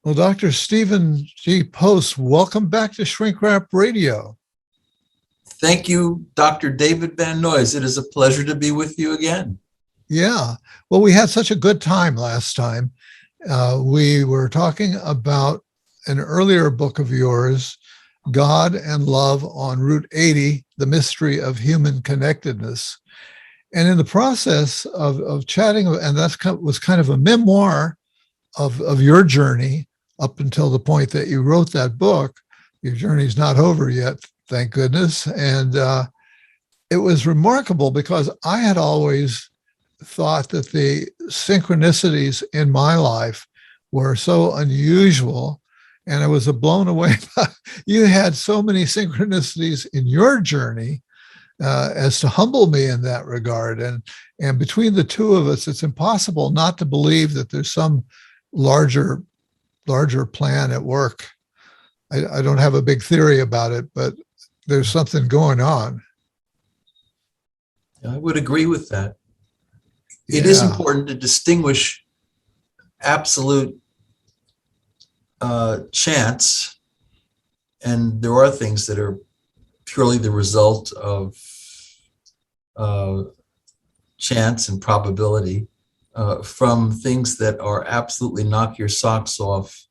Well, Dr. Stephen G. Post, welcome back to Shrink Wrap Radio. Thank you, Dr. David Van Noyes. It is a pleasure to be with you again. Yeah. Well, we had such a good time last time. We were talking about an earlier book of yours, God and Love on Route 80, The Mystery of Human Connectedness. And in the process of chatting, and was kind of a memoir of your journey up until the point that you wrote that book. Your journey's not over yet, thank goodness. And it was remarkable because I had always thought that the synchronicities in my life were so unusual, and I was blown away by you had so many synchronicities in your journey as to humble me in that regard. And between the two of us, it's impossible not to believe that there's some larger plan at work. I don't have a big theory about it, but there's something going on. I would agree with that. It is important to distinguish absolute chance, and there are things that are purely the result of chance and probability, from things that are absolutely knock your socks off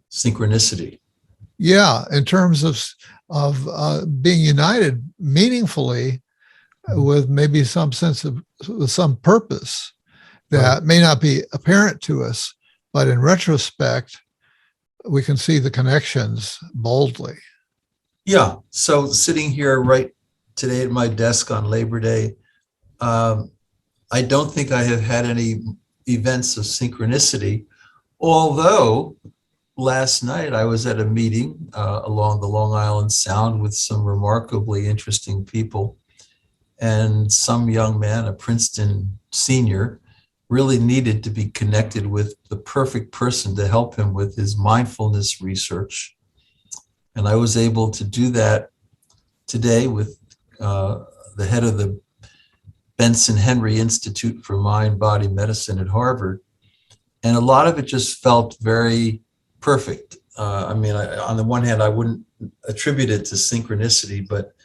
synchronicity. Yeah, in terms of being united meaningfully with maybe some sense of with some purpose that may not be apparent to us, but in retrospect, we can see the connections boldly. Yeah. So sitting here right today at my desk on Labor Day, I don't think I have had any events of synchronicity, although last night I was at a meeting along the Long Island Sound with some remarkably interesting people, and some young man, a Princeton senior, really needed to be connected with the perfect person to help him with his mindfulness research. And I was able to do that today with the head of the Benson Henry Institute for Mind Body Medicine at Harvard. And a lot of it just felt very perfect. On the one hand, I wouldn't attribute it to synchronicity, but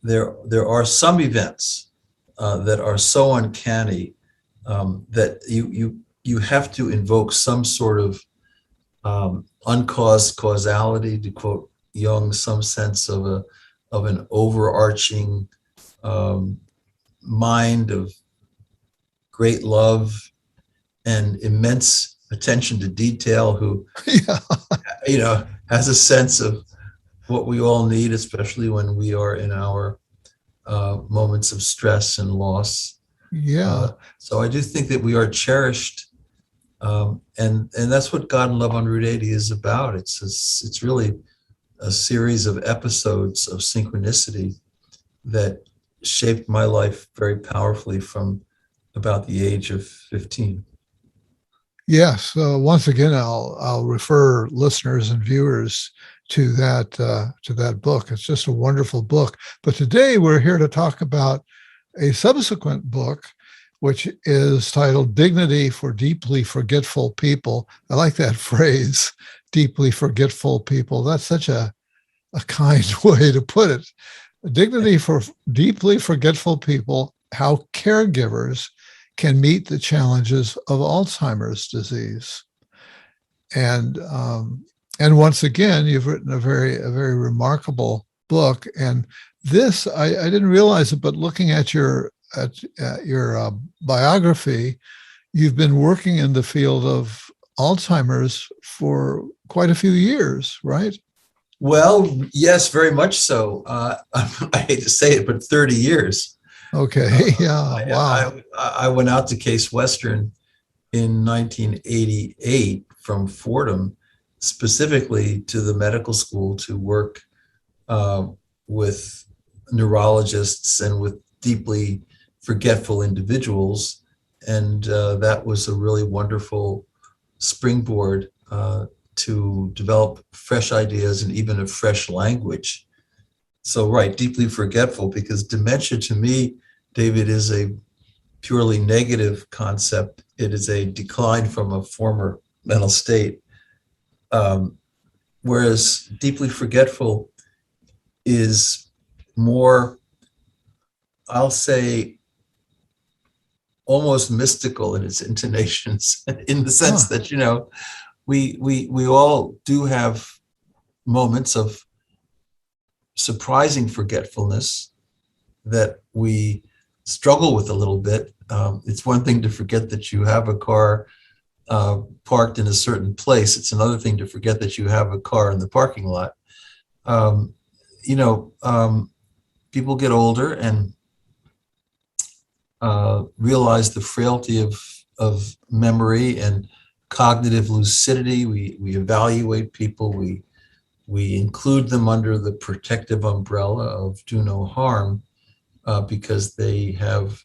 there are some events that are so uncanny that you have to invoke some sort of uncaused causality, to quote Jung, some sense of an overarching mind of great love and immense attention to detail, who has a sense of what we all need, especially when we are in our moments of stress and loss. So I do think that we are cherished, and that's what God and Love on Route 80 is about. It's really a series of episodes of synchronicity that shaped my life very powerfully from about the age of 15. Yes. Once again, I'll refer listeners and viewers to that book. It's just a wonderful book. But today we're here to talk about a subsequent book, which is titled Dignity for Deeply Forgetful People. I like that phrase, deeply forgetful people. That's such a kind way to put it. Dignity for Deeply Forgetful People, How Caregivers Can Meet the Challenges of Alzheimer's Disease. And once again, you've written a very remarkable book. And this, I didn't realize it, but looking at your biography, you've been working in the field of Alzheimer's for quite a few years, right? Well, yes, very much so. I hate to say it, but 30 years. Okay. Yeah. Wow. I went out to Case Western in 1988 from Fordham, specifically to the medical school to work with neurologists and with deeply forgetful individuals. And that was a really wonderful springboard to develop fresh ideas and even a fresh language. So, right, deeply forgetful, because dementia to me, David, is a purely negative concept. It is a decline from a former mental state. Whereas deeply forgetful is more, I'll say, almost mystical in its intonations, in the sense Huh. that, we all do have moments of surprising forgetfulness that we struggle with a little bit. It's one thing to forget that you have a car parked in a certain place. It's another thing to forget that you have a car in the parking lot. Um, you know, people get older and realize the frailty of memory and cognitive lucidity. We evaluate people. We include them under the protective umbrella of do no harm, because they have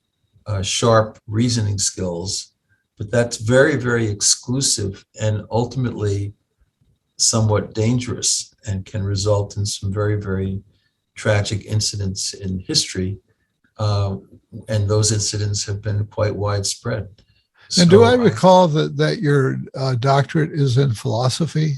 sharp reasoning skills. But that's very, very exclusive and ultimately somewhat dangerous, and can result in some very, very tragic incidents in history. Uh, and those incidents have been quite widespread. And do I So, recall that your doctorate is in philosophy?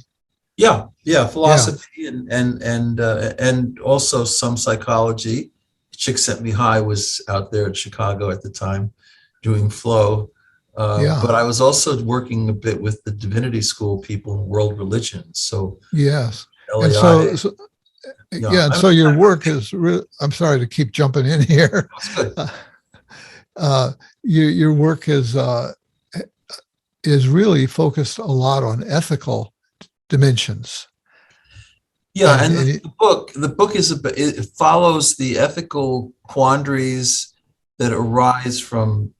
yeah, Yeah, philosophy and also some psychology. Csikszentmihalyi was out there in Chicago at the time doing flow. yeah, But I was also working a bit with the divinity school people in world religions. So yes. And LAI, yeah, yeah, and so your work is. I'm sorry to keep jumping in here. that's good. Uh, your work is really focused a lot on ethical dimensions, Yeah, and, and and it, the book it follows the ethical quandaries that arise from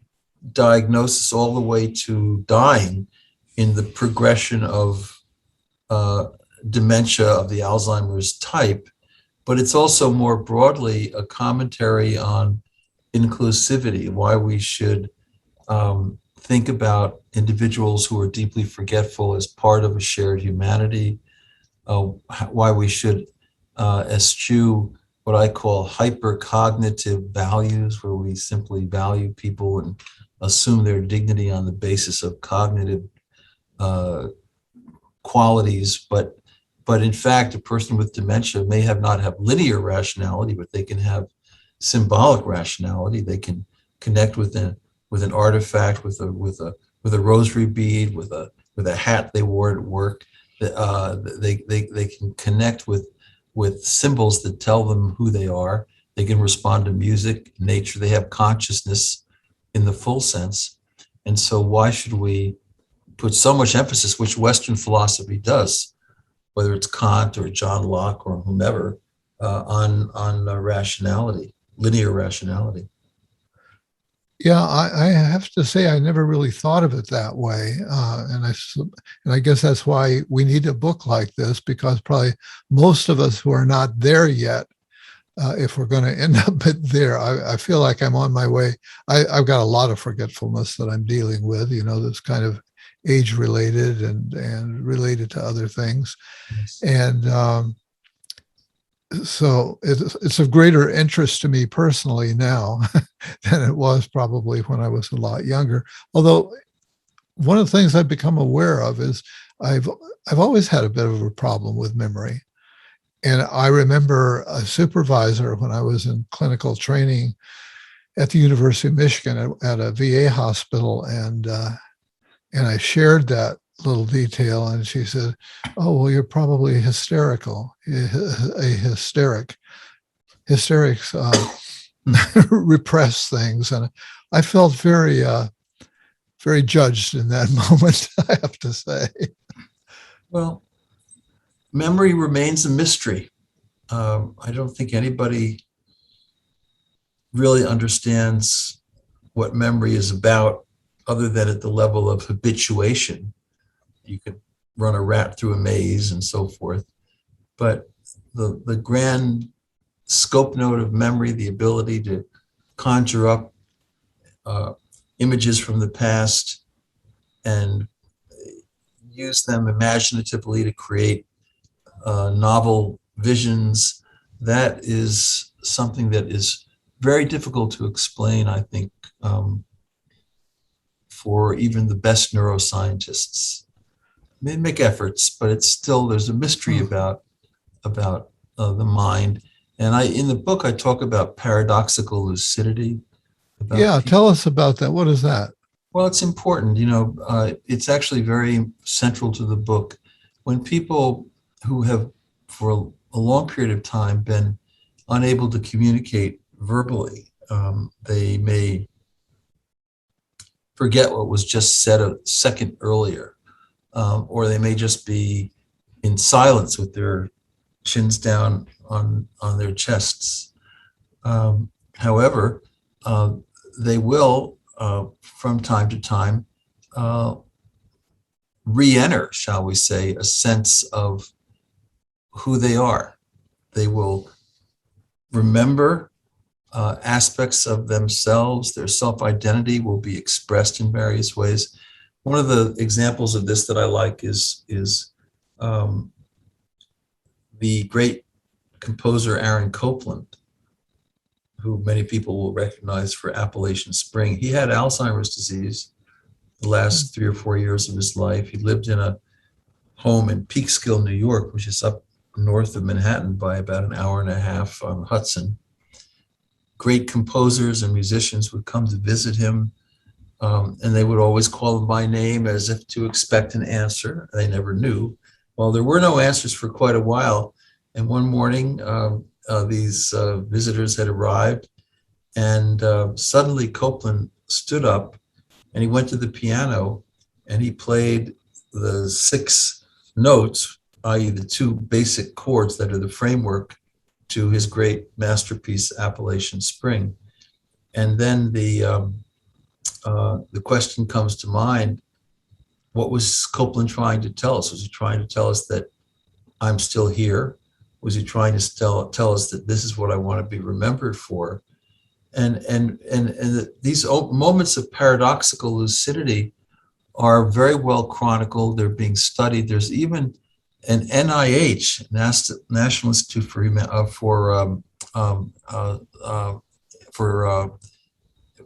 diagnosis all the way to dying in the progression of uh, dementia of the Alzheimer's type. But it's also more broadly a commentary on inclusivity, why we should think about individuals who are deeply forgetful as part of a shared humanity, uh, why we should eschew what I call hypercognitive values, where we simply value people and assume their dignity on the basis of cognitive uh, qualities. But in fact, a person with dementia may not have linear rationality, but they can have symbolic rationality. They can connect with an artifact, with a rosary bead, with a hat they wore at work. They can connect with symbols that tell them who they are. They can respond to music, nature. They have consciousness in the full sense. And so why should we put so much emphasis, which Western philosophy does, whether it's Kant or John Locke or whomever, on rationality, linear rationality? yeah, I have to say I never really thought of it that way, and I guess that's why we need a book like this, because probably most of us who are not there yet, if we're going to end up there, I feel like I'm on my way. I've got a lot of forgetfulness that I'm dealing with, that's kind of age related and related to other things. Yes. And so it's of greater interest to me personally now than it was probably when I was a lot younger. Although one of the things I've become aware of is I've I've always had a bit of a problem with memory. And I remember a supervisor when I was in clinical training at the University of Michigan at a VA hospital, and I shared that little detail, and she said, "Oh, well, you're probably hysterical, a hysteric. Hysterics repress things," and I felt very judged in that moment. I have to say. Well, memory remains a mystery. I don't think anybody really understands what memory is about, other than at the level of habituation. You could run a rat through a maze and so forth. But the grand scope note of memory, the ability to conjure up uh, images from the past and use them imaginatively to create novel visions, that is something that is very difficult to explain, I think, for even the best neuroscientists. they make efforts, but it's still, there's a mystery Hmm. about the mind. And in the book, I talk about paradoxical lucidity, about Yeah, people. tell us about that. What is that? Well, it's important, it's actually very central to the book. When people who have, for a long period of time, been unable to communicate verbally, they may forget what was just said a second earlier, or they may just be in silence with their chins down on their chests. However, uh, they will, from time to time, uh, re-enter, shall we say, a sense of who they are. They will remember aspects of themselves. Their self-identity will be expressed in various ways. One of the examples of this that I like is um, the great composer Aaron Copland, who many people will recognize for Appalachian Spring. He had Alzheimer's disease the last 3 or 4 years of his life. He lived in a home in Peekskill, New York, which is up north of Manhattan by about an hour and a half on Hudson. Great composers and musicians would come to visit him, and they would always call him by name as if to expect an answer. They never knew. Well, there were no answers for quite a while, and one morning these visitors had arrived, and suddenly Copeland stood up and he went to the piano and he played the 6 notes, i.e. the 2 basic chords that are the framework to his great masterpiece, Appalachian Spring. And then the question comes to mind, what was Copeland trying to tell us? Was he trying to tell us that I'm still here? Was he trying to tell us that this is what I want to be remembered for? And these moments of paradoxical lucidity are very well chronicled. They're being studied. There's even an NIH, National Institute for wait a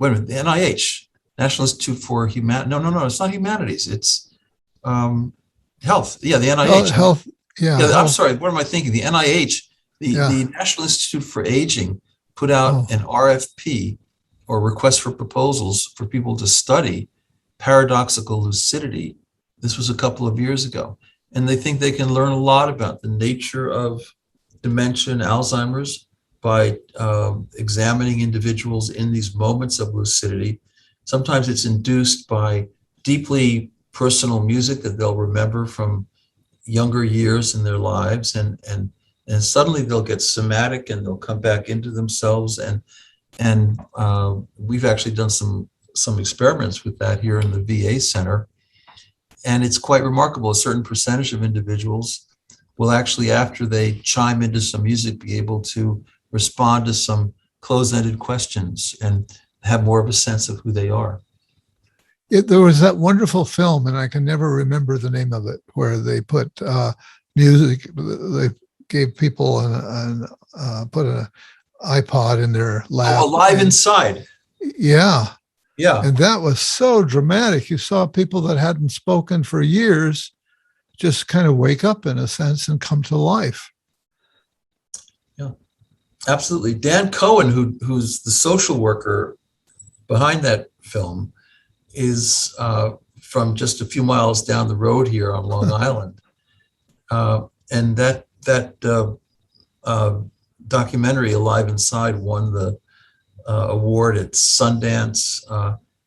minute, the NIH, National Institute for No, it's not humanities. It's health. Yeah, the Health, NIH. health, yeah, Yeah, I'm health, sorry. What am I thinking? The NIH, yeah. the National Institute for Aging, put out Oh, an RFP, or request for proposals, for people to study paradoxical lucidity. This was a couple of years ago. And they think they can learn a lot about the nature of dementia and Alzheimer's by examining individuals in these moments of lucidity. Sometimes it's induced by deeply personal music that they'll remember from younger years in their lives, and suddenly they'll get somatic and they'll come back into themselves, and we've actually done some experiments with that here in the VA center, and it's quite remarkable. A certain percentage of individuals will actually, after they chime into some music, be able to respond to some closed-ended questions and have more of a sense of who they are. there was that wonderful film, and I can never remember the name of it, where they put music. They gave people put an iPod in their Oh, lap, Alive and Inside. yeah, Yeah. and that was so dramatic. You saw people that hadn't spoken for years just kind of wake up in a sense and come to life. Yeah, absolutely. Dan Cohen, who's the social worker behind that film, is from just a few miles down the road here on Long Island, and that documentary, Alive Inside, won the award at Sundance.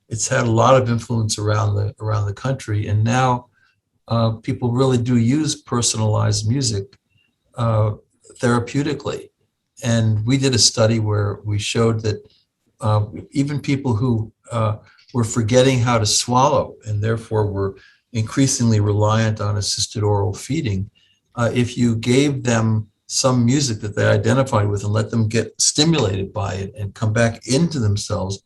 It's had a lot of influence around the country, and now people really do use personalized music therapeutically. And we did a study where we showed that even people who were forgetting how to swallow and therefore were increasingly reliant on assisted oral feeding, if you gave them some music that they identified with and let them get stimulated by it and come back into themselves,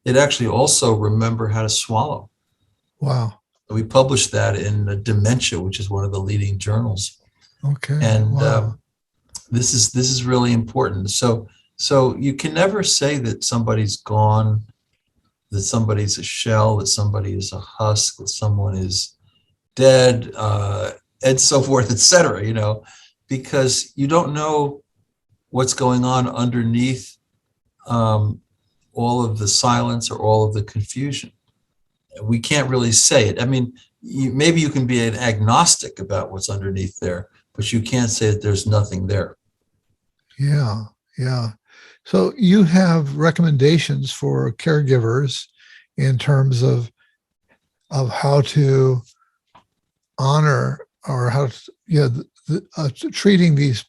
they'd actually also remember how to swallow. Wow. We published that in Dementia, which is one of the leading journals. Okay. And Wow. this is really important. So you can never say that somebody's gone, that somebody's a shell, that somebody is a husk, that someone is dead, and so forth, et cetera, because you don't know what's going on underneath all of the silence or all of the confusion. We can't really say it. I mean, maybe you can be an agnostic about what's underneath there, but you can't say that there's nothing there. Yeah, yeah. So you have recommendations for caregivers in terms of how to honor or how to, treating these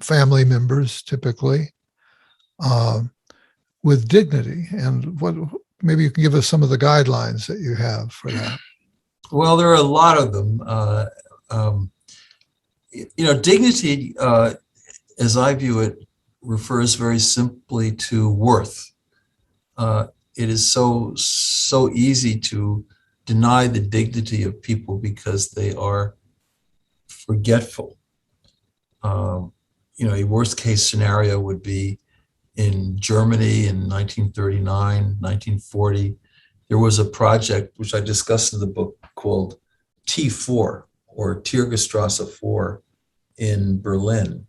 family members typically with dignity. And what maybe you can give us some of the guidelines that you have for that. Well, there are a lot of them. Dignity, as I view it, refers very simply to worth. It is so easy to deny the dignity of people because they are forgetful. A worst case scenario would be in Germany in 1939, 1940. There was a project which I discussed in the book called T4 or Tiergestrasse 4 in Berlin.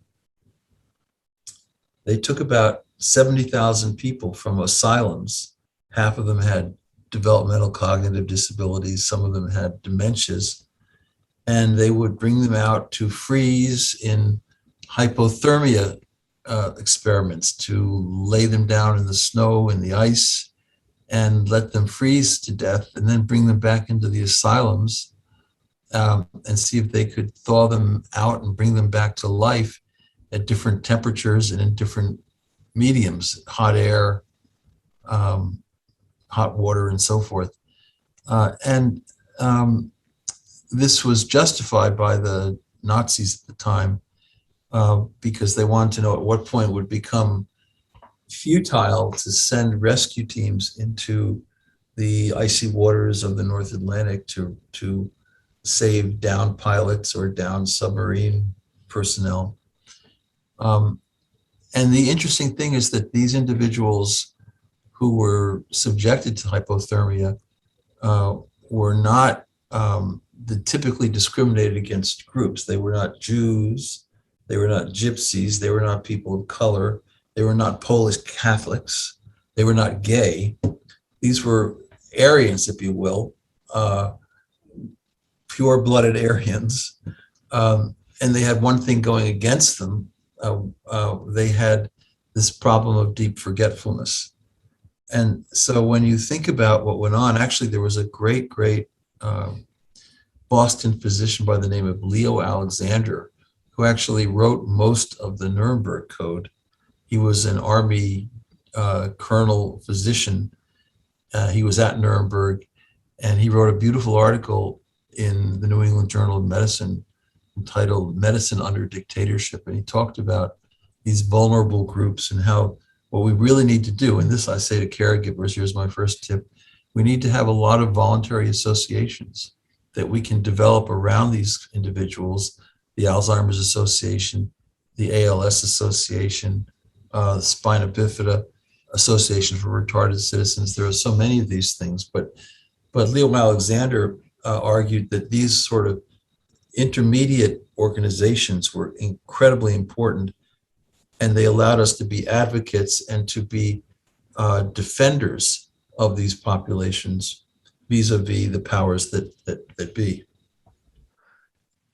They took about 70,000 people from asylums. Half of them had developmental cognitive disabilities, some of them had dementias, and they would bring them out to freeze in hypothermia experiments, to lay them down in the snow and the ice and let them freeze to death, and then bring them back into the asylums and see if they could thaw them out and bring them back to life at different temperatures and in different mediums, hot air, hot water, and so forth. And this was justified by the Nazis at the time because they wanted to know at what point it would become futile to send rescue teams into the icy waters of the North Atlantic to save downed pilots or downed submarine personnel. And the interesting thing is that these individuals who were subjected to hypothermia were not the typically discriminated against groups. They were not Jews, they were not gypsies, they were not people of color, they were not Polish Catholics, they were not gay. These were Aryans, if you will, pure-blooded Aryans. And they had one thing going against them. They had this problem of deep forgetfulness. And so when you think about what went on, actually there was a great Boston physician by the name of Leo Alexander, who actually wrote most of the Nuremberg Code. He was an army colonel physician. He was at Nuremberg, and he wrote a beautiful article in the New England Journal of Medicine entitled Medicine Under Dictatorship. And he talked about these vulnerable groups and how what we really need to do, and this I say to caregivers, here's my first tip, we need to have a lot of voluntary associations that we can develop around these individuals, the Alzheimer's Association, the ALS Association, the Spina Bifida Association for Retarded Citizens. There are so many of these things, but Leo Alexander argued that these sort of intermediate organizations were incredibly important, and they allowed us to be advocates and to be defenders of these populations vis-a-vis the powers that be.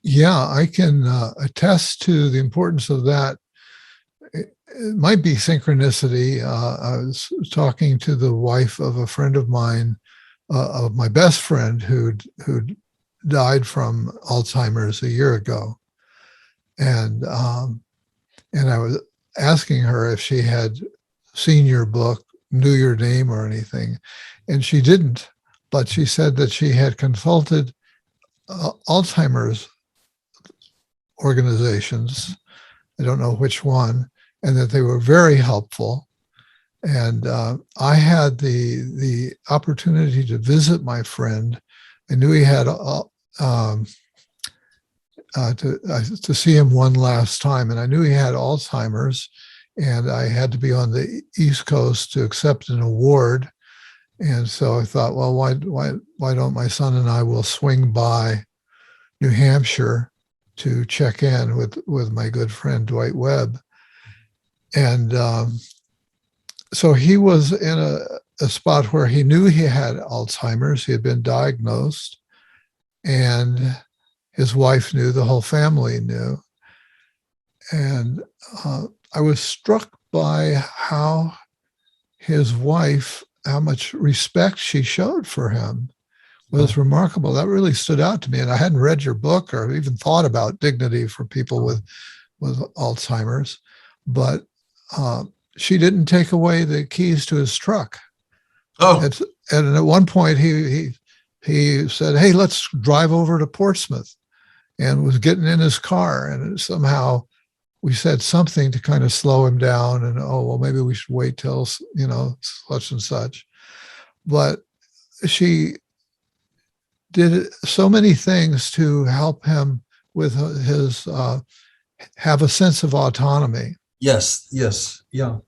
Yeah, I can attest to the importance of that. It might be synchronicity. I was talking to the wife of a friend of mine, of my best friend who died from Alzheimer's a year ago, and I was asking her if she had seen your book, knew your name or anything, and she didn't. But she said that she had consulted Alzheimer's organizations, I don't know which one, and that they were very helpful. And I had the opportunity to visit my friend. I knew he had to see him one last time, and I knew he had Alzheimer's, and I had to be on the East Coast to accept an award. And so I thought, well, why don't my son and I will swing by New Hampshire to check in with my good friend Dwight Webb. And so he was in a spot where he knew he had Alzheimer's. He had been diagnosed, and his wife knew, the whole family knew. And I was struck by how his wife, how much respect she showed for him was remarkable. That really stood out to me. And I hadn't read your book or even thought about dignity for people with Alzheimer's, but she didn't take away the keys to his truck. Oh, And at one point he said, "Hey, let's drive over to Portsmouth," and was getting in his car. And somehow we said something to kind of slow him down. And, oh, well, maybe we should wait till, such and such. But she did so many things to help him with his have a sense of autonomy. yes, yeah.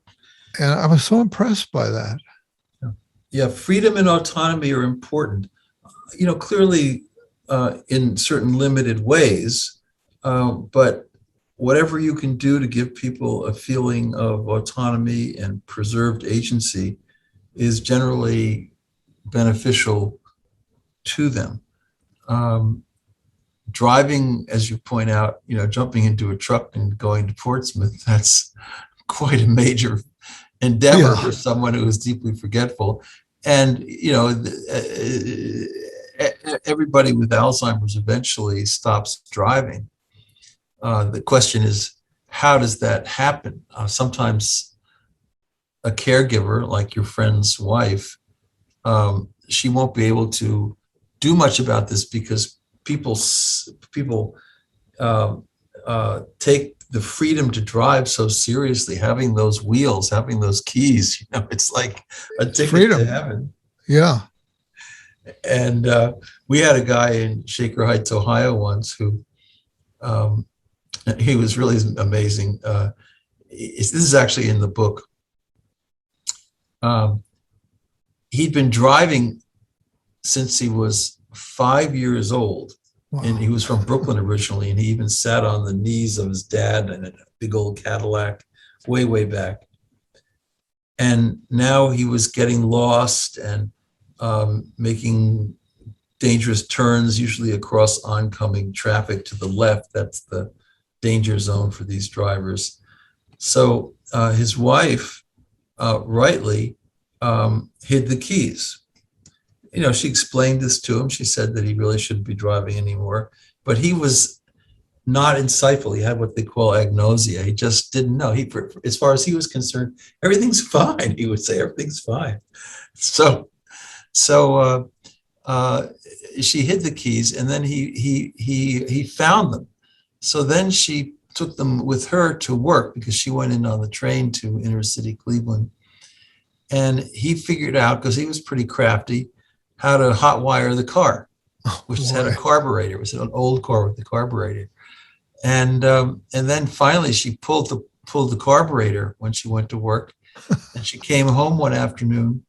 And I was so impressed by that. Yeah, freedom and autonomy are important. Clearly in certain limited ways, but whatever you can do to give people a feeling of autonomy and preserved agency is generally beneficial to them. Driving, as you point out, jumping into a truck and going to Portsmouth, that's quite a major endeavor for someone who is deeply forgetful. And, everybody with Alzheimer's eventually stops driving. The question is, how does that happen? Sometimes a caregiver, like your friend's wife, she won't be able to do much about this because people take the freedom to drive so seriously, having those wheels, having those keys, it's like a ticket freedom to heaven. Yeah. And we had a guy in Shaker Heights, Ohio once who, he was really amazing. This is actually in the book. He'd been driving since he was 5 years old. Wow. And he was from Brooklyn originally, and he even sat on the knees of his dad in a big old Cadillac way, way back. And now he was getting lost and making dangerous turns, usually across oncoming traffic to the left. That's the danger zone for these drivers. So his wife rightly hid the keys. She explained this to him. She said that he really shouldn't be driving anymore, but he was not insightful. He had what they call agnosia. He just didn't know. As far as he was concerned, everything's fine. He would say everything's fine. So she hid the keys, and then he found them. So then she took them with her to work because she went in on the train to inner city Cleveland. And he figured out, because he was pretty crafty, how to hotwire the car, which had a carburetor. It was an old car with the carburetor. And then finally she pulled the carburetor when she went to work. And she came home one afternoon,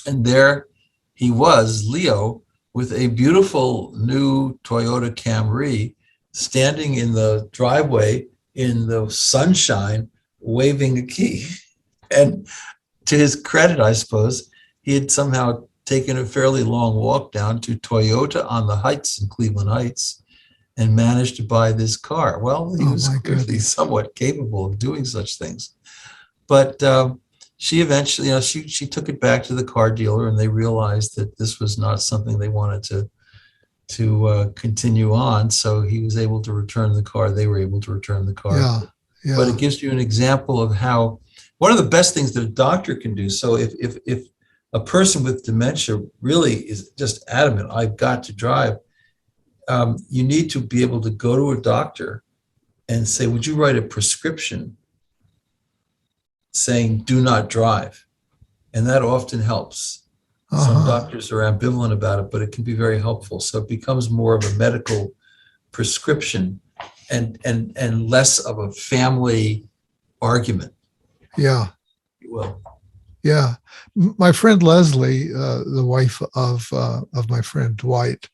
and there he was, Leo, with a beautiful new Toyota Camry, standing in the driveway in the sunshine, waving a key. And to his credit, I suppose, he had somehow taken a fairly long walk down to Toyota on the Heights in Cleveland Heights and managed to buy this car. Well, he was clearly somewhat capable of doing such things. But she eventually, she took it back to the car dealer, and they realized that this was not something they wanted to continue on. So he was able to return the car. They were able to return the car. Yeah. But it gives you an example of how one of the best things that a doctor can do. So if a person with dementia really is just adamant, I've got to drive, you need to be able to go to a doctor and say, would you write a prescription saying do not drive? And that often helps. Some doctors are ambivalent about it, but it can be very helpful. So it becomes more of a medical prescription and less of a family argument. Yeah. Well, yeah. My friend Leslie, the wife of my friend Dwight,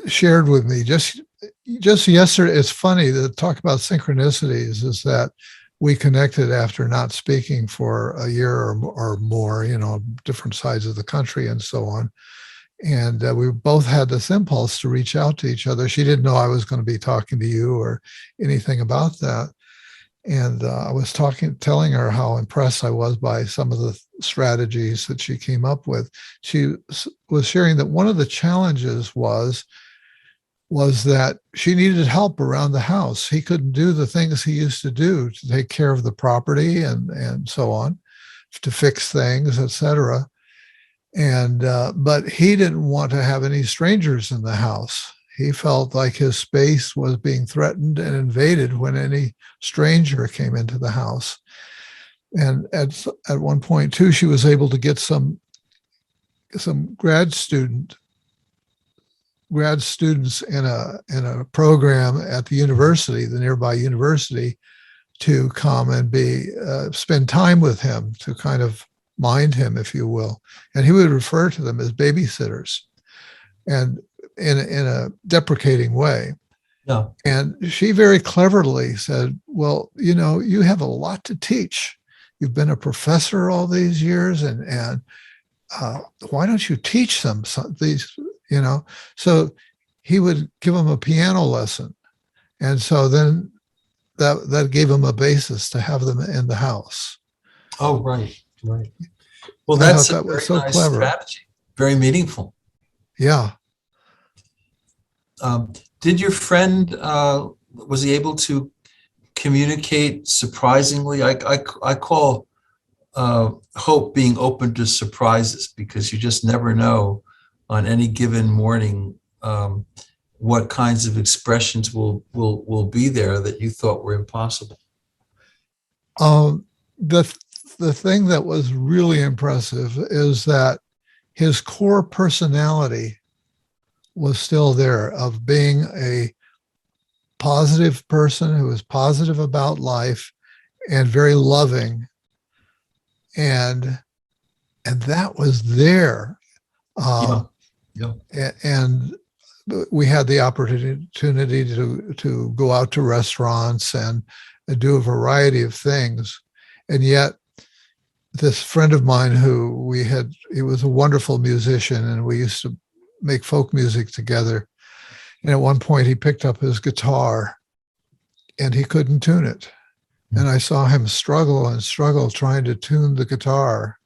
shared with me just yesterday. It's funny to talk about synchronicities is that we connected after not speaking for a year or more, different sides of the country and so on. And we both had this impulse to reach out to each other. She didn't know I was going to be talking to you or anything about that. And I was telling her how impressed I was by some of the strategies that she came up with. She was sharing that one of the challenges was that she needed help around the house. He couldn't do the things he used to do to take care of the property and so on, to fix things, etc. And but he didn't want to have any strangers in the house. He felt like his space was being threatened and invaded when any stranger came into the house. And at one point too, she was able to get some grad students in a program at the university, the nearby university, to come and spend time with him, to kind of mind him, if you will. And he would refer to them as babysitters, and in a deprecating way. Yeah. And she very cleverly said, well, you have a lot to teach. You've been a professor all these years, and why don't you teach them these, So he would give them a piano lesson. And so then that gave him a basis to have them in the house. Oh, right. Well, I that's thought a that was very so nice clever. strategy. Very meaningful. Yeah. Did your friend, was he able to communicate surprisingly? I call hope being open to surprises, because you just never know on any given morning what kinds of expressions will be there that you thought were impossible. The thing that was really impressive is that his core personality was still there, of being a positive person who was positive about life and very loving. And that was there. Yeah. And we had the opportunity to go out to restaurants and do a variety of things. And yet this friend of mine he was a wonderful musician, and we used to make folk music together. And at one point he picked up his guitar and he couldn't tune it. And I saw him struggle trying to tune the guitar,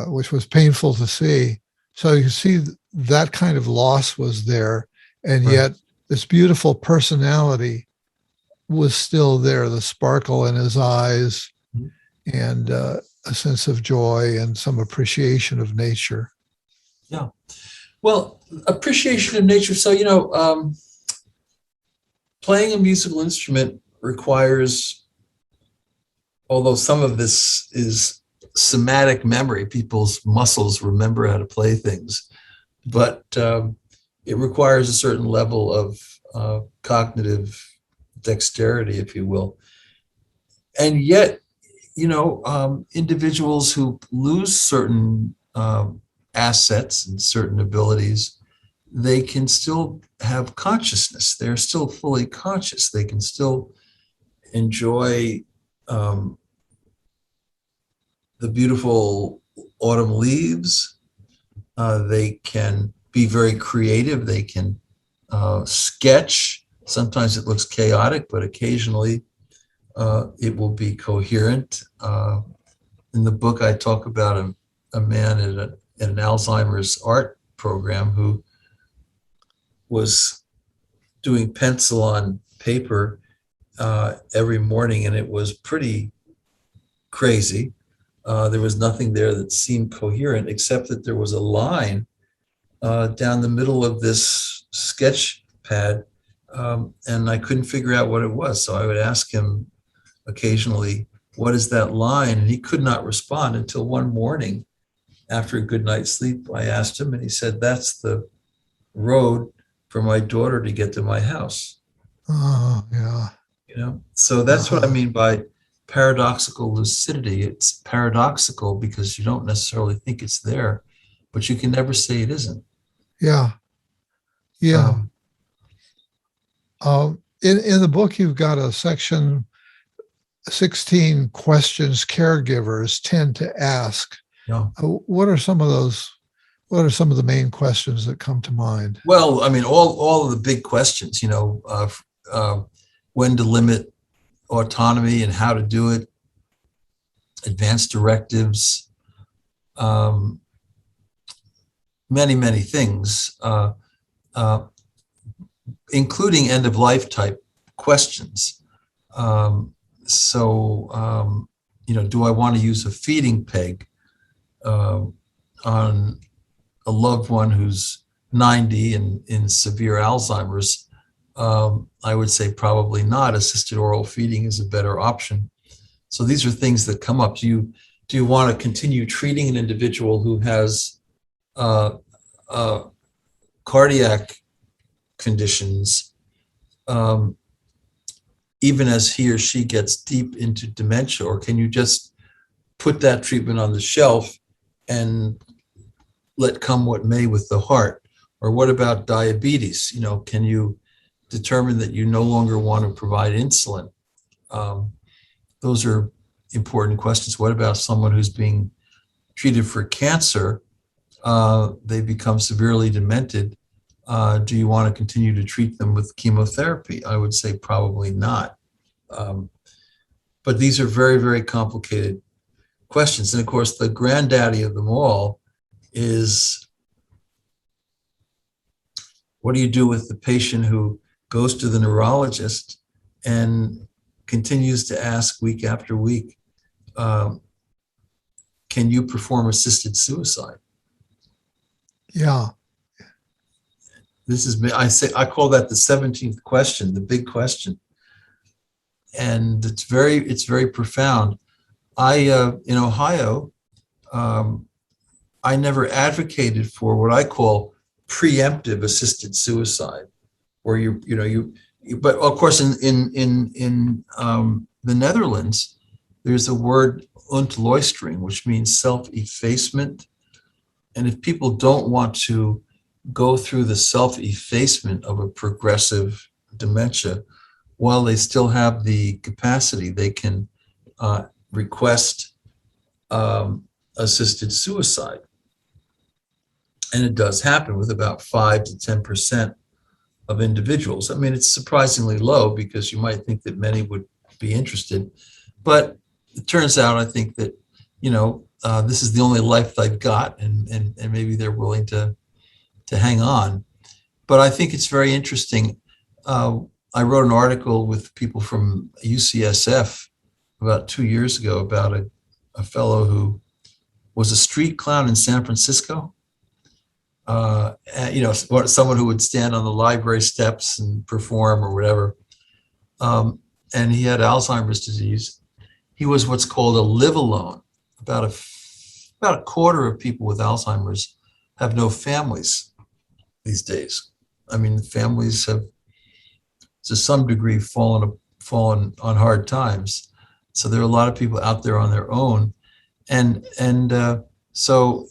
which was painful to see. So you see that kind of loss was there. And yet this beautiful personality was still there, the sparkle in his eyes, and a sense of joy and some appreciation of nature. Yeah. Well, appreciation of nature. So, playing a musical instrument requires, although some of this is somatic memory, people's muscles remember how to play things, but it requires a certain level of cognitive dexterity, if you will. And yet, individuals who lose certain assets and certain abilities, they can still have consciousness. They're still fully conscious. They can still enjoy the beautiful autumn leaves. They can be very creative. They can sketch. Sometimes it looks chaotic, but occasionally it will be coherent. In the book, I talk about a man at an Alzheimer's art program who was doing pencil on paper every morning, and it was pretty crazy. There was nothing there that seemed coherent, except that there was a line down the middle of this sketch pad, and I couldn't figure out what it was. So I would ask him occasionally, what is that line? And he could not respond until one morning after a good night's sleep. I asked him, and he said, that's the road for my daughter to get to my house. Oh, yeah. So that's what I mean by paradoxical lucidity. It's paradoxical because you don't necessarily think it's there, but you can never say it isn't. Yeah. Yeah. Um, In the book, you've got a section 16 questions caregivers tend to ask. yeah. What are some of those? What are some of the main questions that come to mind? Well, I mean, all of the big questions, when to limit autonomy and how to do it, advanced directives, um, many things, including end of life type questions. Do I want to use a feeding peg on a loved one who's 90 and in severe Alzheimer's? I would say probably not. Assisted oral feeding is a better option. So these are things that come up. Do you want to continue treating an individual who has uh, cardiac conditions, even as he or she gets deep into dementia, or can you just put that treatment on the shelf and let come what may with the heart? Or what about diabetes? Can you determine that you no longer want to provide insulin? Those are important questions. What about someone who's being treated for cancer? They become severely demented. Do you want to continue to treat them with chemotherapy? I would say probably not. But these are very complicated questions. And of course, the granddaddy of them all is, what do you do with the patient who goes to the neurologist and continues to ask week after week, can you perform assisted suicide? Yeah. I call that the 17th question, the big question. And it's very profound. In Ohio, I never advocated for what I call preemptive assisted suicide, where but of course in the Netherlands, there's a word ontluistering, which means self-effacement. And if people don't want to go through the self-effacement of a progressive dementia, while they still have the capacity, they can request assisted suicide. And it does happen with about 5 to 10% of individuals. I mean, it's surprisingly low because you might think that many would be interested. But it turns out, I think that, this is the only life they've got, and maybe they're willing to hang on. But I think it's very interesting. I wrote an article with people from UCSF about 2 years ago about a fellow who was a street clown in San Francisco. Someone who would stand on the library steps and perform or whatever. And he had Alzheimer's disease. He was what's called a live alone. About a quarter of people with Alzheimer's have no families these days. I mean, families have, to some degree, fallen on hard times. So there are a lot of people out there on their own. So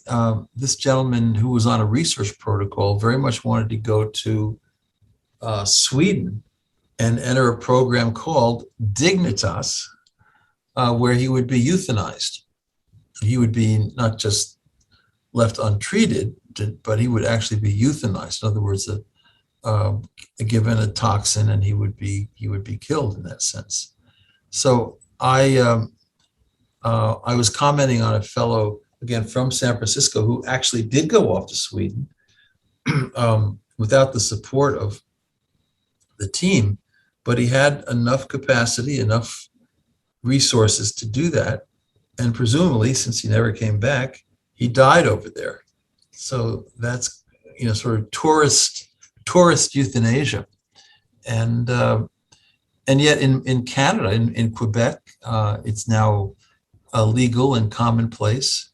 this gentleman who was on a research protocol very much wanted to go to Sweden and enter a program called Dignitas, where he would be euthanized. He would be not just left untreated, but he would actually be euthanized. In other words, given a toxin, and he would be killed in that sense. So I was commenting on a fellow, again, from San Francisco, who actually did go off to Sweden without the support of the team, but he had enough capacity, enough resources to do that. And presumably, since he never came back, he died over there. So that's, sort of tourist euthanasia. And yet in Canada, in Quebec, it's now legal and commonplace.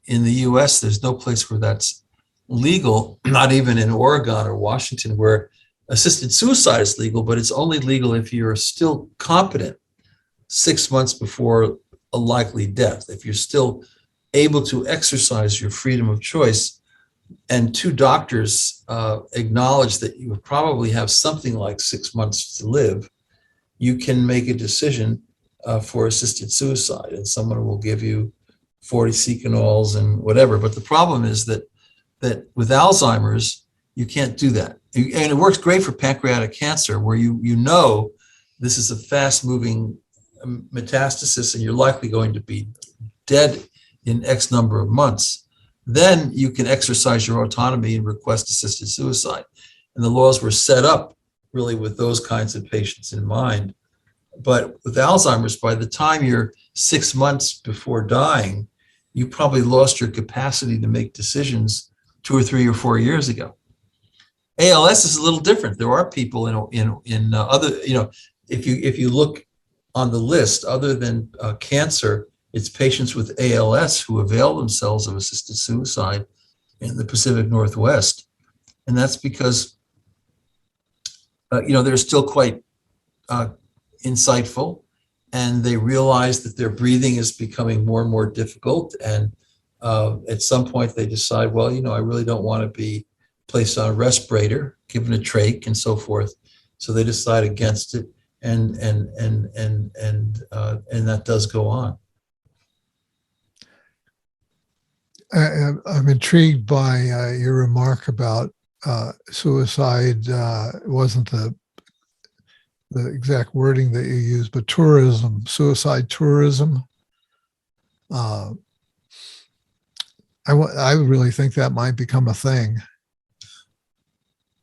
In the US, there's no place where that's legal, not even in Oregon or Washington, where assisted suicide is legal, but it's only legal if you're still competent 6 months before a likely death. If you're still able to exercise your freedom of choice, and two doctors acknowledge that you probably have something like 6 months to live, you can make a decision for assisted suicide, and someone will give you 40 Secanols and whatever. But the problem is that with Alzheimer's, you can't do that. And it works great for pancreatic cancer, where you know this is a fast-moving metastasis and you're likely going to be dead in X number of months. Then you can exercise your autonomy and request assisted suicide. And the laws were set up really with those kinds of patients in mind. But with Alzheimer's, by the time you're 6 months before dying, you probably lost your capacity to make decisions 2 or 3 or 4 years ago. ALS is a little different. There are people in other, if you look on the list, other than cancer, it's patients with ALS who avail themselves of assisted suicide in the Pacific Northwest. And that's because, they're still quite insightful, and they realize that their breathing is becoming more and more difficult. And at some point they decide, well, I really don't want to be placed on a respirator, given a trach and so forth. So they decide against it, and that does go on. I'm intrigued by your remark about suicide. It wasn't the exact wording that you used, but tourism, suicide tourism. I really think that might become a thing.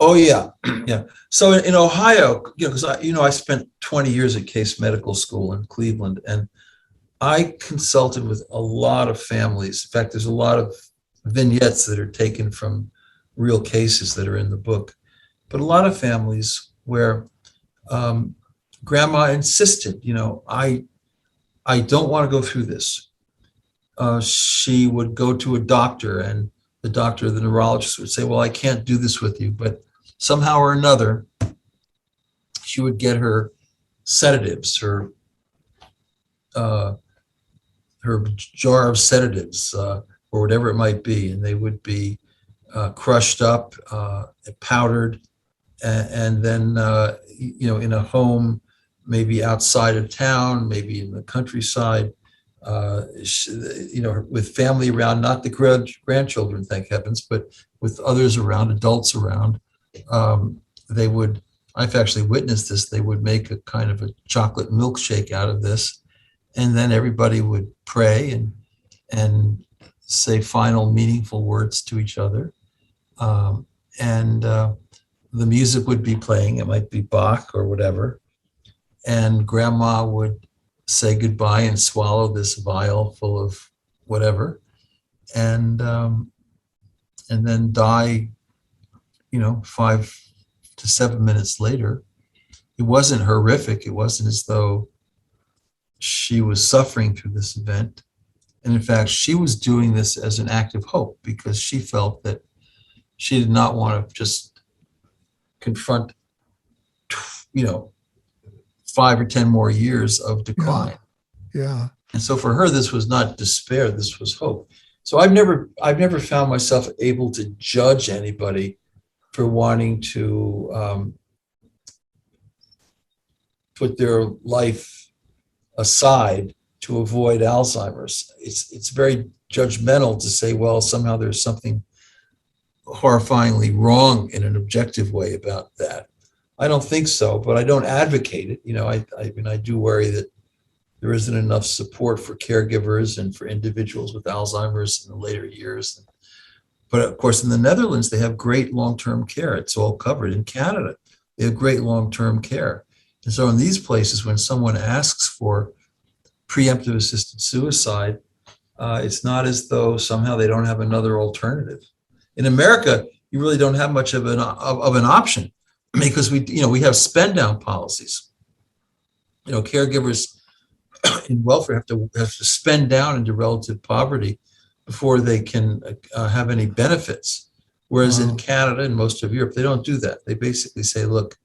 Oh yeah, yeah. So in Ohio, because I spent 20 years at Case Medical School in Cleveland, and I consulted with a lot of families. In fact, there's a lot of vignettes that are taken from real cases that are in the book, but a lot of families where grandma insisted, I don't want to go through this. She would go to a doctor, and the doctor, the neurologist, would say, well, I can't do this with you. But somehow or another, she would get her sedatives, her jar of sedatives, or whatever it might be, and they would be crushed up, powdered, and then in a home, maybe outside of town, maybe in the countryside, with family around, not the grandchildren, thank heavens, but with others around, adults around. They would, I've actually witnessed this, they would make a kind of a chocolate milkshake out of this, and then everybody would pray and say final meaningful words to each other. And the music would be playing, it might be Bach or whatever, and grandma would say goodbye and swallow this vial full of whatever, and then die, 5 to 7 minutes later. It wasn't horrific. It wasn't as though she was suffering through this event. And in fact, she was doing this as an act of hope, because she felt that she did not want to just confront, 5 or 10 more years of decline. Yeah. And so for her, this was not despair, this was hope. So I've never found myself able to judge anybody for wanting to put their life aside to avoid Alzheimer's. It's very judgmental to say, well, somehow there's something horrifyingly wrong in an objective way about that. I don't think so, but I don't advocate it. I do worry that there isn't enough support for caregivers and for individuals with Alzheimer's in the later years. But of course, in the Netherlands, they have great long-term care. It's all covered. In Canada, they have great long-term care. And so in these places, when someone asks for preemptive assisted suicide, it's not as though somehow they don't have another alternative. In America, you really don't have much of an option, because we have spend down policies. Caregivers in welfare have to spend down into relative poverty before they can have any benefits. Whereas in Canada and most of Europe, they don't do that. They basically say, look,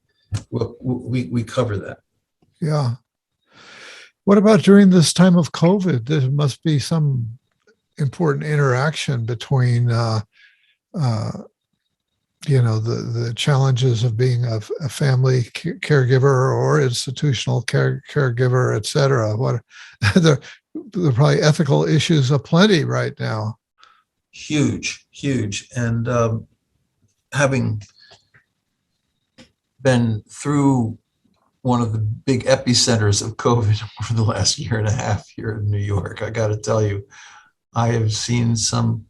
we cover that. Yeah. What about during this time of COVID? There must be some important interaction between the challenges of being a family caregiver or institutional caregiver, et cetera. What there are probably ethical issues aplenty right now. Huge, huge. And having been through one of the big epicenters of COVID for the last year and a half here in New York, I got to tell you, I have seen some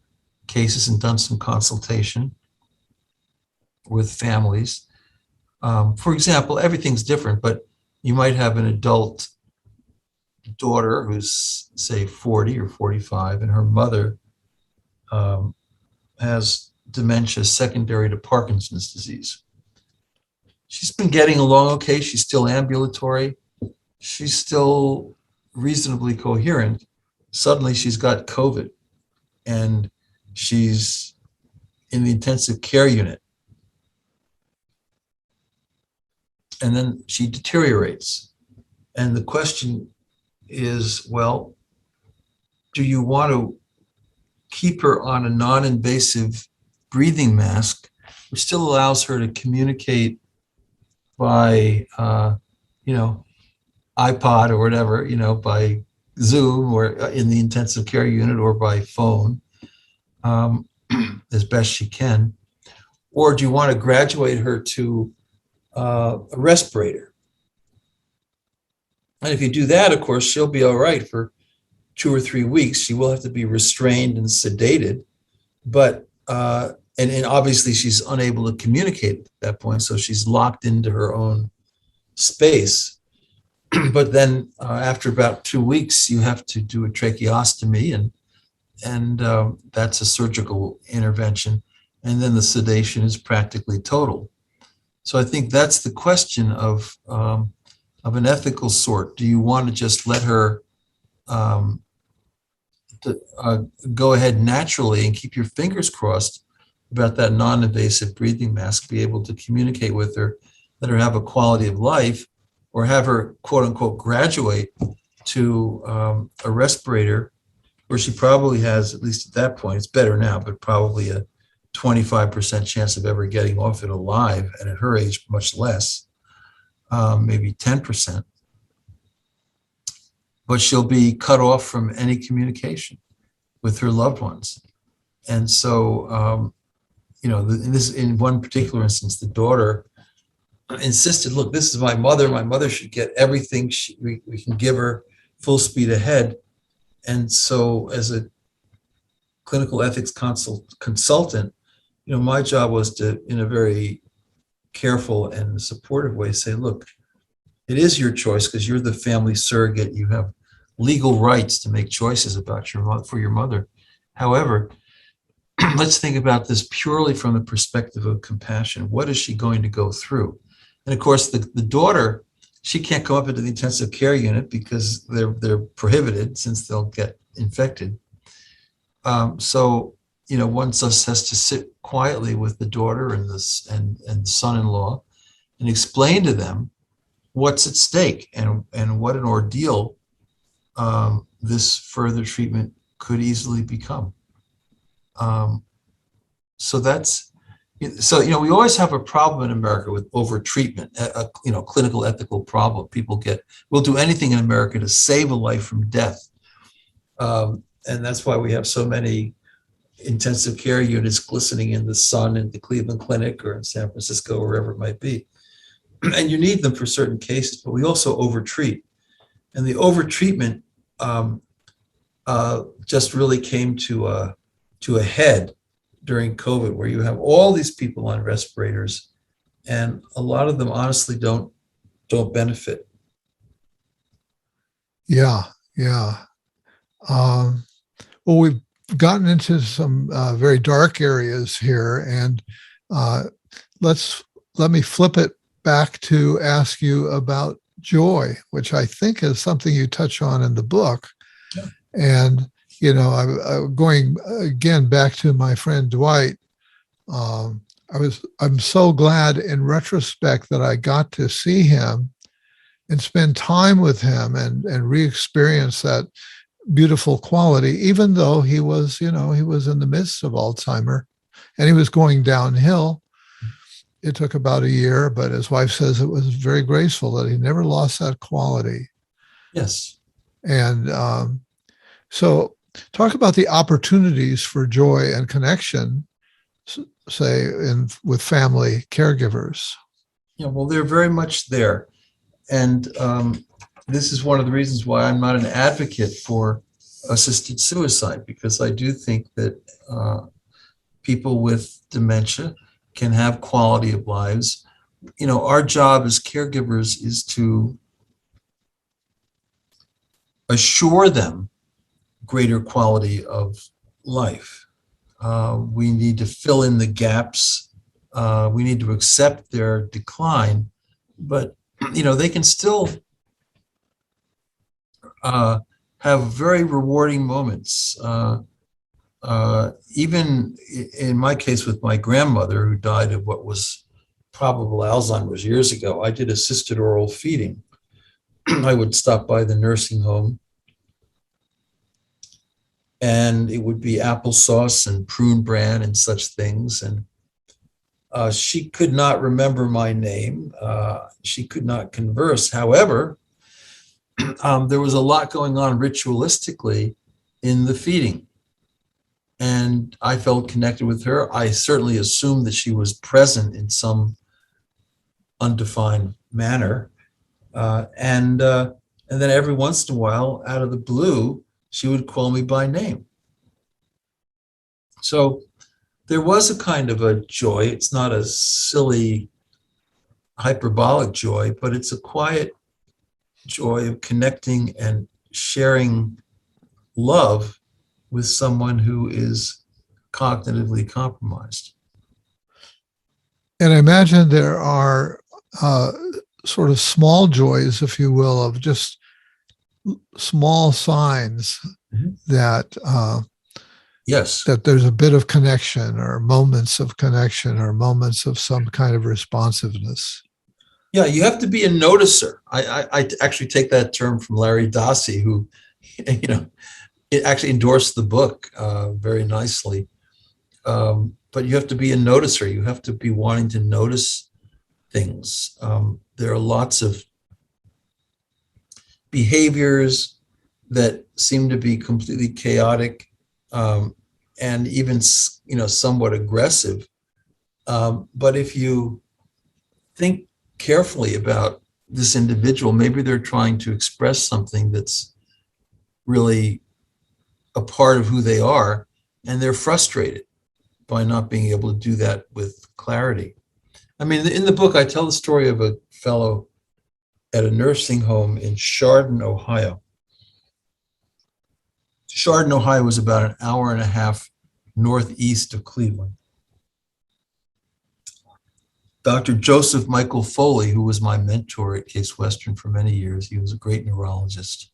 cases and done some consultation with families. For example, everything's different, but you might have an adult daughter who's, say, 40 or 45, and her mother has dementia secondary to Parkinson's disease. She's been getting along okay. She's still ambulatory. She's still reasonably coherent. Suddenly she's got COVID and she's in the intensive care unit. And then she deteriorates. And the question is, well, do you want to keep her on a non-invasive breathing mask, which still allows her to communicate by, iPod or whatever, by Zoom or in the intensive care unit or by phone as best she can? Or do you want to graduate her to a respirator? And if you do that, of course, she'll be all right for 2 or 3 weeks. She will have to be restrained and sedated, but and obviously she's unable to communicate at that point, so she's locked into her own space. But then after about 2 weeks, you have to do a tracheostomy, and that's a surgical intervention, and then the sedation is practically total. So I think that's the question of an ethical sort. Do you want to just let her go ahead naturally and keep your fingers crossed about that non-invasive breathing mask, be able to communicate with her, let her have a quality of life, or have her, quote unquote, graduate to a respirator where she probably has, at least at that point, it's better now, but probably a 25% chance of ever getting off it alive, and at her age, much less, maybe 10%. But she'll be cut off from any communication with her loved ones. And so, in one particular instance, the daughter insisted, look, this is my mother. My mother should get everything we can give her, full speed ahead. And so as a clinical ethics consultant, my job was to, in a very careful and supportive way, say, look, it is your choice because you're the family surrogate. You have legal rights to make choices about for your mother. However, let's think about this purely from the perspective of compassion. What is she going to go through? And of course, the daughter, she can't go up into the intensive care unit because they're prohibited since they'll get infected. So one just has to sit quietly with the daughter and son-in-law and explain to them what's at stake and what an ordeal this further treatment could easily become. So we always have a problem in America with overtreatment, a clinical ethical problem. We'll do anything in America to save a life from death. And that's why we have so many intensive care units glistening in the sun in the Cleveland Clinic or in San Francisco, wherever it might be. And you need them for certain cases, but we also overtreat. And the overtreatment just really came to a head during COVID, where you have all these people on respirators, and a lot of them honestly don't benefit. Yeah. Well, we've gotten into some very dark areas here, and let me flip it back to ask you about joy, which I think is something you touch on in the book. Yeah. And I'm going again back to my friend Dwight. I'm so glad in retrospect that I got to see him and spend time with him and re-experience that beautiful quality, even though he was in the midst of Alzheimer and he was going downhill. It took about a year, but his wife says it was very graceful that he never lost that quality. Yes. And so talk about the opportunities for joy and connection, say, with family caregivers. Yeah, well, they're very much there. And this is one of the reasons why I'm not an advocate for assisted suicide, because I do think that people with dementia can have quality of lives. You know, our job as caregivers is to assure them greater quality of life. We need to fill in the gaps. We need to accept their decline, but they can still have very rewarding moments. Even in my case with my grandmother, who died of what was probable Alzheimer's years ago, I did assisted oral feeding. I would stop by the nursing home, and it would be applesauce and prune bran and such things. And she could not remember my name. She could not converse. However, there was a lot going on ritualistically in the feeding. And I felt connected with her. I certainly assumed that she was present in some undefined manner. And then every once in a while, out of the blue, she would call me by name. So there was a kind of a joy. It's not a silly, hyperbolic joy, but it's a quiet joy of connecting and sharing love with someone who is cognitively compromised. And I imagine there are sort of small joys, if you will, of just small signs that Yes, that there's a bit of connection, or moments of connection, or moments of some kind of responsiveness. yeah, you have to be a noticer. I actually take that term from Larry Dossey, who, it actually endorsed the book very nicely. But you have to be a noticer. You have to be wanting to notice things. There are lots of behaviors that seem to be completely chaotic, and even somewhat aggressive. But if you think carefully about this individual, maybe they're trying to express something that's really a part of who they are, and they're frustrated by not being able to do that with clarity. I mean, in the book, I tell the story of a fellow at a nursing home in Chardon, Ohio. Chardon, Ohio was about an hour and a half northeast of Cleveland. Dr. Joseph Michael Foley, who was my mentor at Case Western for many years, he was a great neurologist.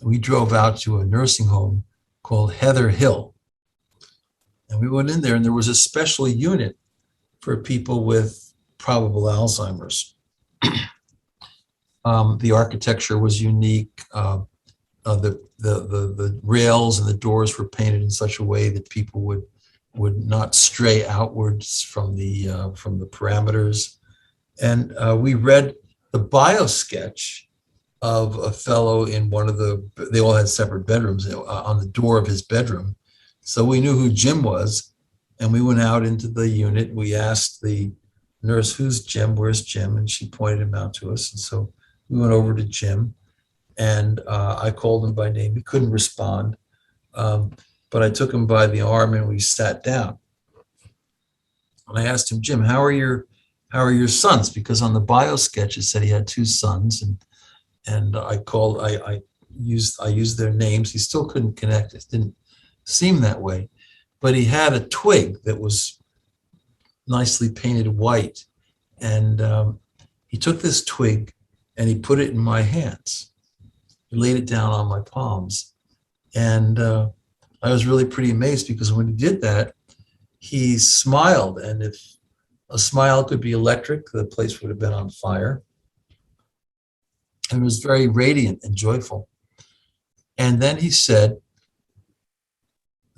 We drove out to a nursing home called Heather Hill. And we went in there, and there was a special unit for people with probable Alzheimer's. The architecture was unique. The rails and the doors were painted in such a way that people would not stray outwards from the parameters. And we read the bio sketch of a fellow in one of they all had separate bedrooms, on the door of his bedroom. So we knew who Jim was, and we went out into the unit. We asked the nurse, "Who's Jim? Where's Jim?" And she pointed him out to us. And so we went over to Jim, and I called him by name. He couldn't respond, but I took him by the arm, and we sat down. And I asked him, "Jim, how are your sons?" Because on the bio sketch it said he had two sons, and I used their names. He still couldn't connect. It didn't seem that way, but he had a twig that was nicely painted white, and he took this twig and he put it in my hands. He laid it down on my palms, and I was really pretty amazed, because when he did that, he smiled, and if a smile could be electric, the place would have been on fire. And it was very radiant and joyful. And then he said,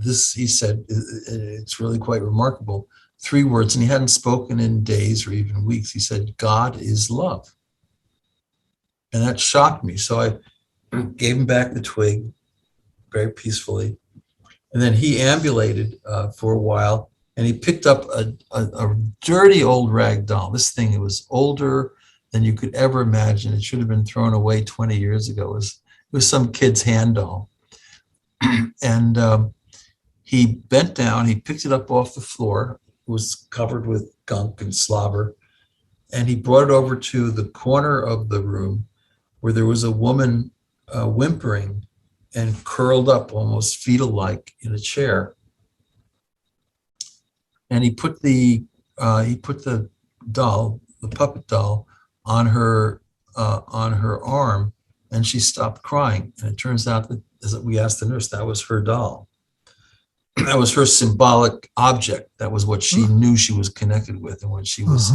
this, he said, it's really quite remarkable. 3 words, and he hadn't spoken in days or even weeks. He said, God is love. And that shocked me. So I gave him back the twig very peacefully. And then he ambulated for a while, and he picked up a dirty old rag doll. This thing, it was older than you could ever imagine. It should have been thrown away 20 years ago. It was some kid's hand doll. And he bent down, he picked it up off the floor. It was covered with gunk and slobber. And he brought it over to the corner of the room where there was a woman whimpering and curled up almost fetal-like in a chair. And he put the doll, the puppet doll, on her arm, and she stopped crying. And it turns out that, as we asked the nurse, that was her doll. That was her symbolic object. That was what she knew she was connected with. And when she was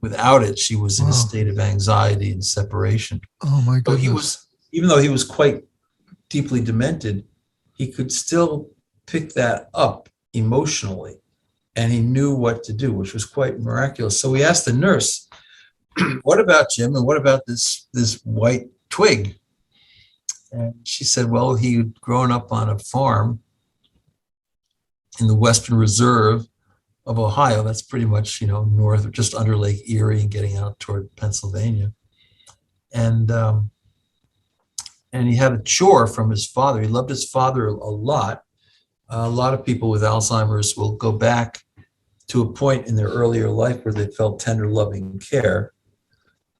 without it, she was in a state of anxiety and separation. Oh my goodness. So he was, even though he was quite deeply demented, he could still pick that up emotionally, and he knew what to do, which was quite miraculous. So we asked the nurse, what about Jim, and what about this white twig? And she said, well, he had grown up on a farm in the Western Reserve of Ohio. That's pretty much, north or just under Lake Erie and getting out toward Pennsylvania. And he had a chore from his father. He loved his father a lot. A lot of people with Alzheimer's will go back to a point in their earlier life where they felt tender, loving care.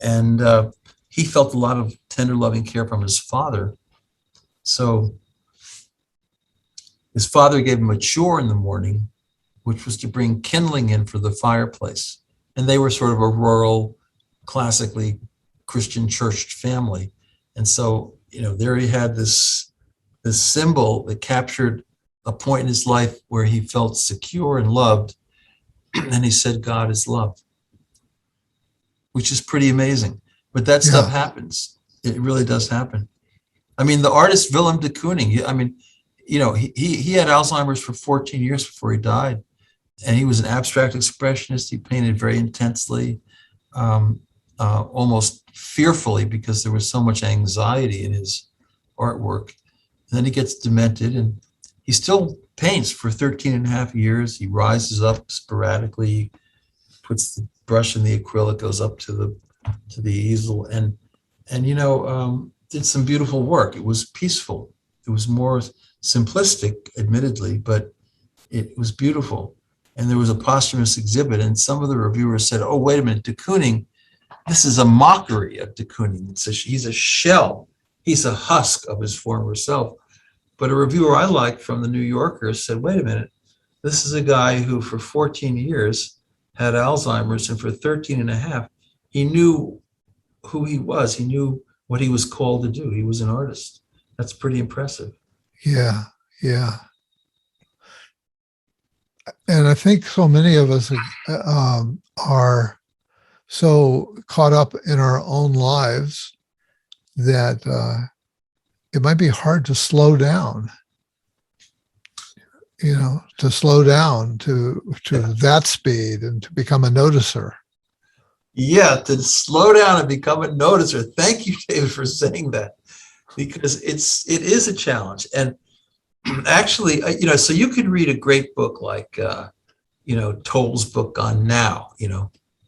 And he felt a lot of tender, loving care from his father. So his father gave him a chore in the morning, which was to bring kindling in for the fireplace. And they were sort of a rural, classically Christian churched family. And so, there he had this symbol that captured a point in his life where he felt secure and loved. And he said, God is love, which is pretty amazing. But that stuff happens. It really does happen. I mean, the artist Willem de Kooning, he had Alzheimer's for 14 years before he died. And he was an abstract expressionist. He painted very intensely, almost fearfully, because there was so much anxiety in his artwork. And then he gets demented, and he still paints for 13 and a half years. He rises up sporadically, puts the brush in the acrylic, goes up to the easel, and did some beautiful work. It was peaceful. It was more simplistic, admittedly, but it was beautiful. And there was a posthumous exhibit, and some of the reviewers said, oh, wait a minute, de Kooning, this is a mockery of de Kooning. He's a shell. He's a husk of his former self. But a reviewer I liked from the New Yorker said, wait a minute, this is a guy who for 14 years had Alzheimer's, and for 13 and a half, he knew who he was. He knew what he was called to do. He was an artist. That's pretty impressive. Yeah. And I think so many of us are so caught up in our own lives that it might be hard to slow down, to slow down to that speed and to become a noticer. Yeah, to slow down and become a noticer. Thank you, David, for saying that, because it is a challenge. And actually, so you could read a great book like, Toll's book on Now.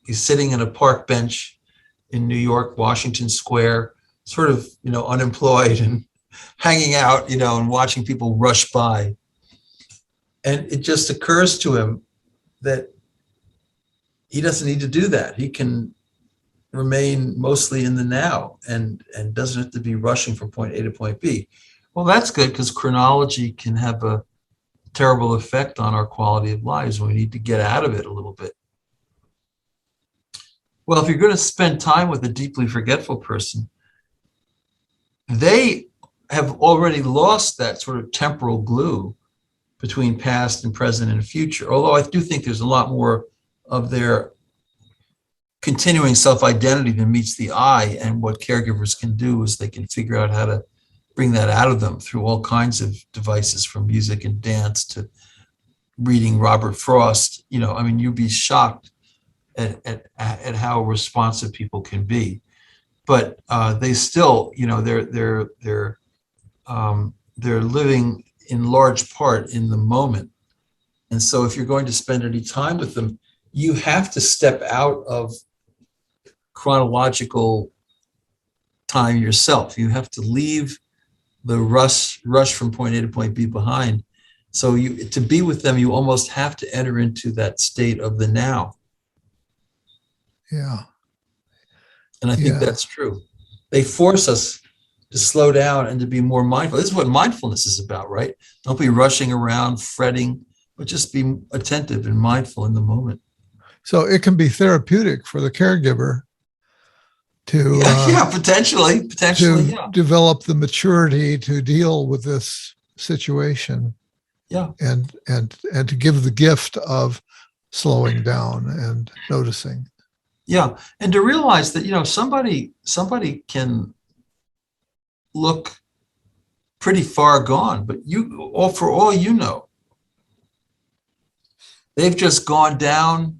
He's sitting in a park bench in New York, Washington Square, sort of, unemployed and hanging out, and watching people rush by. And it just occurs to him that he doesn't need to do that. He can remain mostly in the now and doesn't have to be rushing from point A to point B. Well, that's good, because chronology can have a terrible effect on our quality of lives, and we need to get out of it a little bit. Well, if you're going to spend time with a deeply forgetful person, they have already lost that sort of temporal glue between past and present and future. Although I do think there's a lot more of their continuing self-identity than meets the eye. And what caregivers can do is they can figure out how to bring that out of them through all kinds of devices, from music and dance to reading Robert Frost. I mean, you'd be shocked at how responsive people can be. But they still, they're living in large part in the moment. And so if you're going to spend any time with them, you have to step out of chronological time yourself. You have to leave the rush from point A to point B behind. So to be with them, you almost have to enter into that state of the now. Yeah. And I think that's true. They force us to slow down and to be more mindful. This is what mindfulness is about, right? Don't be rushing around, fretting, but just be attentive and mindful in the moment. So it can be therapeutic for the caregiver to potentially develop the maturity to deal with this situation. Yeah. And to give the gift of slowing down and noticing. Yeah. And to realize that, somebody can look pretty far gone, but for all you know, they've just gone down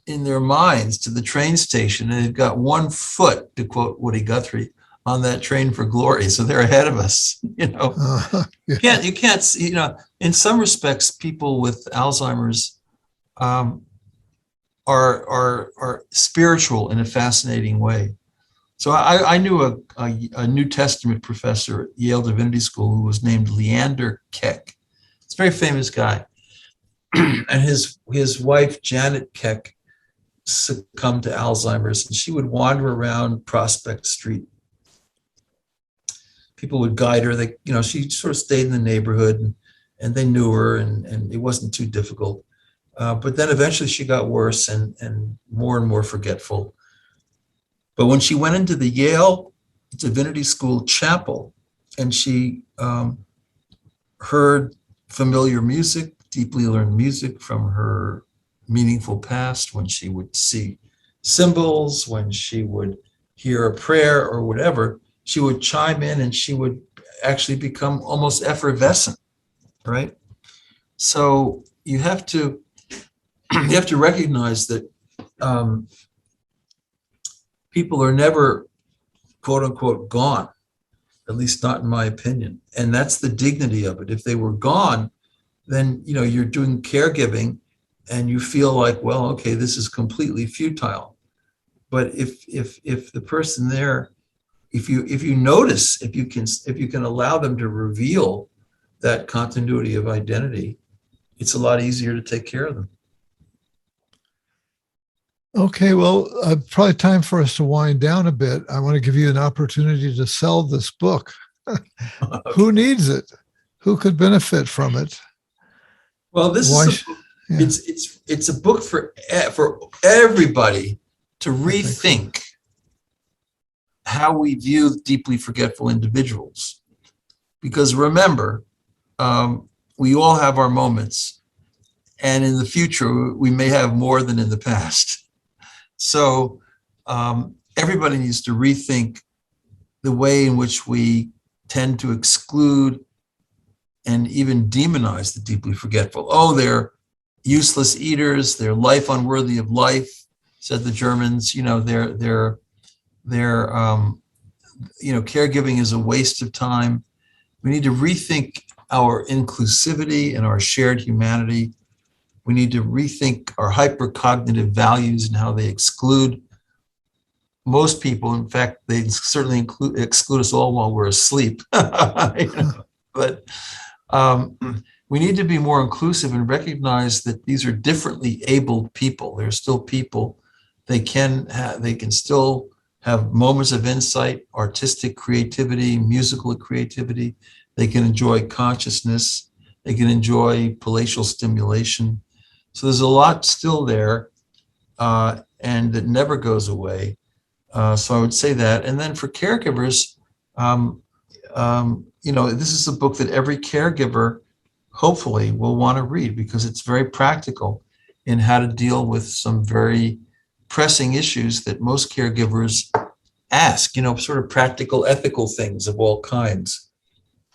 in their minds to the train station and they've got 1 foot, to quote Woody Guthrie, on that train for glory. So they're ahead of us, Yeah. You can't see, in some respects, people with Alzheimer's are spiritual in a fascinating way. So I knew a New Testament professor at Yale Divinity School who was named Leander Keck. It's a very famous guy. And his wife, Janet Keck, succumbed to Alzheimer's, and she would wander around Prospect Street. People would guide her. She sort of stayed in the neighborhood, and they knew her, and it wasn't too difficult. But then eventually she got worse and more forgetful. But when she went into the Yale Divinity School chapel and she heard familiar music, deeply learned music from her meaningful past, when she would see symbols, when she would hear a prayer or whatever, she would chime in and she would actually become almost effervescent, right? So you have to recognize that people are never, quote unquote, gone, at least not in my opinion. And that's the dignity of it. If they were gone, then you're doing caregiving and you feel like, well, okay, this is completely futile. But if the person there, if you notice, if you can allow them to reveal that continuity of identity, it's a lot easier to take care of them. Okay, well, probably time for us to wind down a bit. I want to give you an opportunity to sell this book. Who needs it? Who could benefit from it? Well, it's a book for everybody to rethink how we view deeply forgetful individuals. Because remember, we all have our moments, and in the future, we may have more than in the past. So everybody needs to rethink the way in which we tend to exclude and even demonize the deeply forgetful. Oh, they're useless eaters. They're life unworthy of life, said the Germans. They're caregiving is a waste of time. We need to rethink our inclusivity and our shared humanity. We need to rethink our hypercognitive values and how they exclude most people. In fact, they certainly exclude us all while we're asleep. But we need to be more inclusive and recognize that these are differently abled people. They're still people. They can still have moments of insight, artistic creativity, musical creativity. They can enjoy consciousness. They can enjoy palatial stimulation. So there's a lot still there, and that never goes away. So I would say that. And then for caregivers, this is a book that every caregiver hopefully will want to read, because it's very practical in how to deal with some very pressing issues that most caregivers ask, sort of practical, ethical things of all kinds,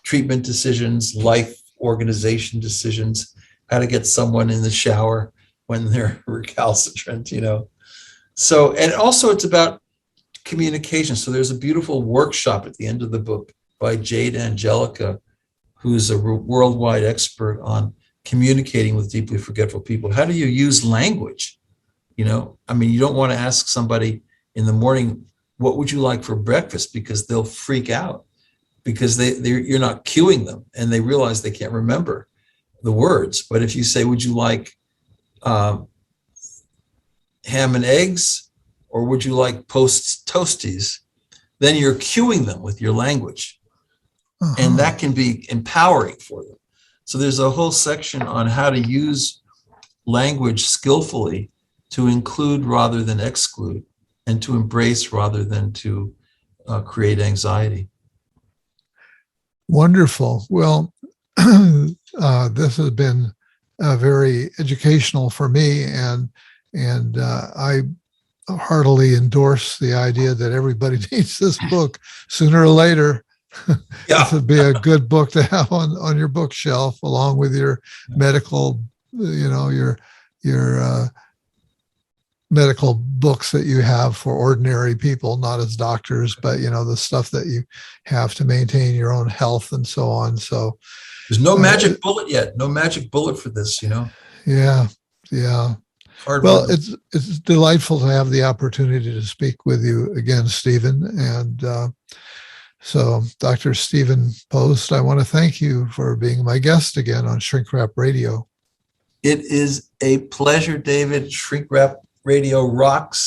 treatment decisions, life organization decisions, how to get someone in the shower when they're recalcitrant, So, and also it's about communication. So there's a beautiful workshop at the end of the book by Jade Angelica, who's a worldwide expert on communicating with deeply forgetful people. How do you use language? You don't want to ask somebody in the morning, what would you like for breakfast? Because they'll freak out because you're not cueing them and they realize they can't remember the words. But if you say, would you like ham and eggs, or would you like toasties? Then you're cueing them with your language. And that can be empowering for them. So there's a whole section on how to use language skillfully to include rather than exclude, and to embrace rather than to create anxiety. Wonderful. Well, this has been very educational for me, and I heartily endorse the idea that everybody needs this book sooner or later. Yeah. This would be a good book to have on your bookshelf, along with your medical, your medical books that you have for ordinary people, not as doctors, but the stuff that you have to maintain your own health and so on. So there's no magic bullet yet. No magic bullet for this, Yeah. Hard Well, work. it's delightful to have the opportunity to speak with you again, Stephen. And so, Dr. Stephen Post, I want to thank you for being my guest again on Shrink Wrap Radio. It is a pleasure, David. Shrink Wrap Radio rocks.